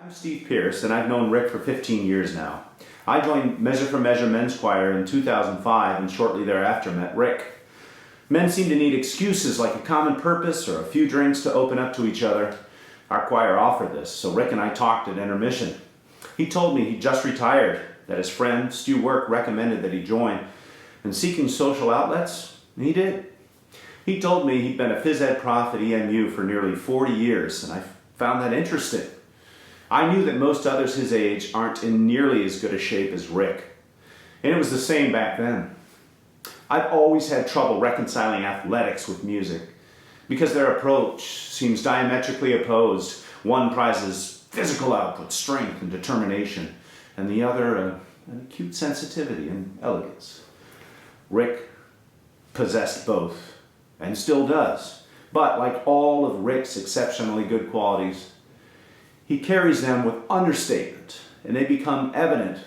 I'm Steve Pierce, and I've known Rick for 15 years now. I joined Measure for Measure Men's Choir in 2005 and shortly thereafter met Rick. Men seem to need excuses like a common purpose or a few drinks to open up to each other. Our choir offered this, so Rick and I talked at intermission. He told me he'd just retired, that his friend Stu Work recommended that he join, and seeking social outlets, he did. He told me he'd been a phys ed prof at EMU for nearly 40 years, and I found that interesting. I knew that most others his age aren't in nearly as good a shape as Rick, and it was the same back then. I've always had trouble reconciling athletics with music because their approach seems diametrically opposed. One prizes physical output, strength, and determination, and the other an acute sensitivity and elegance. Rick possessed both, and still does, but like all of Rick's exceptionally good qualities, he carries them with understatement, and they become evident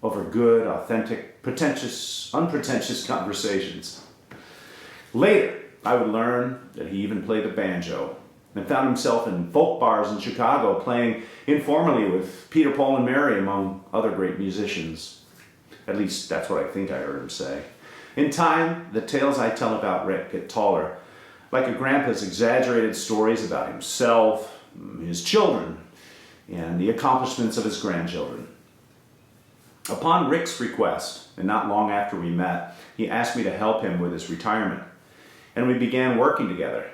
over good, authentic, unpretentious conversations. Later, I would learn that he even played the banjo and found himself in folk bars in Chicago playing informally with Peter, Paul, and Mary, among other great musicians. At least that's what I think I heard him say. In time, the tales I tell about Rick get taller, like a grandpa's exaggerated stories about himself, his children, and the accomplishments of his grandchildren. Upon Rick's request, and not long after we met, he asked me to help him with his retirement, and we began working together.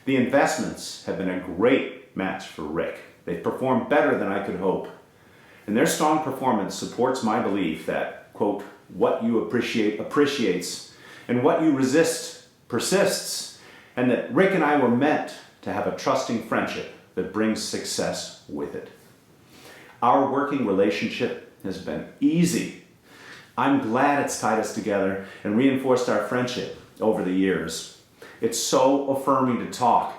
The investments have been a great match for Rick. They've performed better than I could hope, and their strong performance supports my belief that, quote, what you appreciate appreciates, and what you resist persists, and that Rick and I were meant to have a trusting friendship that brings success with it. Our working relationship has been easy. I'm glad it's tied us together and reinforced our friendship over the years. It's so affirming to talk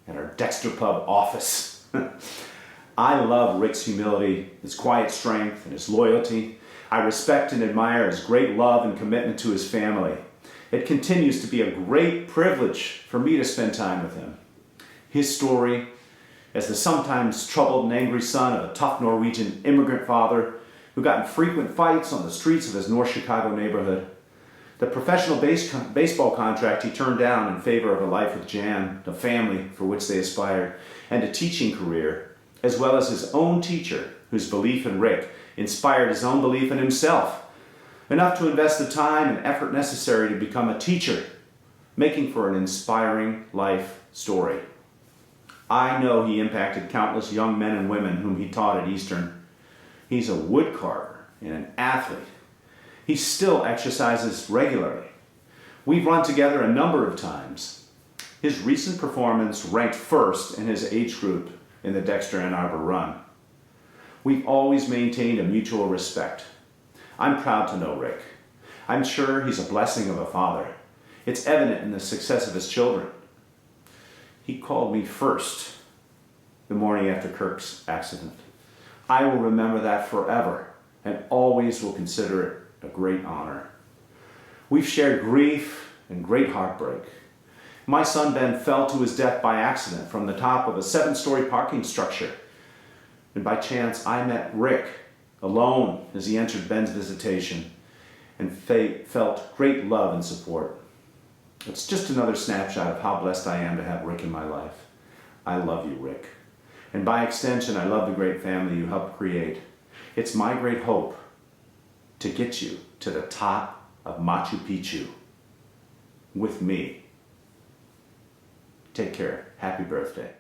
at our Dexter Pub office. I love Rick's humility, his quiet strength, and his loyalty. I respect and admire his great love and commitment to his family. It continues to be a great privilege for me to spend time with him. His story, as the sometimes troubled and angry son of a tough Norwegian immigrant father who got in frequent fights on the streets of his North Chicago neighborhood, the professional baseball contract he turned down in favor of a life with Jan, the family for which they aspired, and a teaching career, as well as his own teacher whose belief in Rick inspired his own belief in himself, enough to invest the time and effort necessary to become a teacher, making for an inspiring life story. I know he impacted countless young men and women whom he taught at Eastern. He's a woodcarver and an athlete. He still exercises regularly. We've run together a number of times. His recent performance ranked first in his age group in the Dexter Ann Arbor run. We've always maintained a mutual respect. I'm proud to know Rick. I'm sure he's a blessing of a father. It's evident in the success of his children. He called me first the morning after Kirk's accident. I will remember that forever and always will consider it a great honor. We've shared grief and great heartbreak. My son Ben fell to his death by accident from the top of a 7-story parking structure. And by chance, I met Rick alone as he entered Ben's visitation and felt great love and support. It's just another snapshot of how blessed I am to have Rick in my life. I love you, Rick. And by extension, I love the great family you helped create. It's my great hope to get you to the top of Machu Picchu with me. Take care. Happy birthday.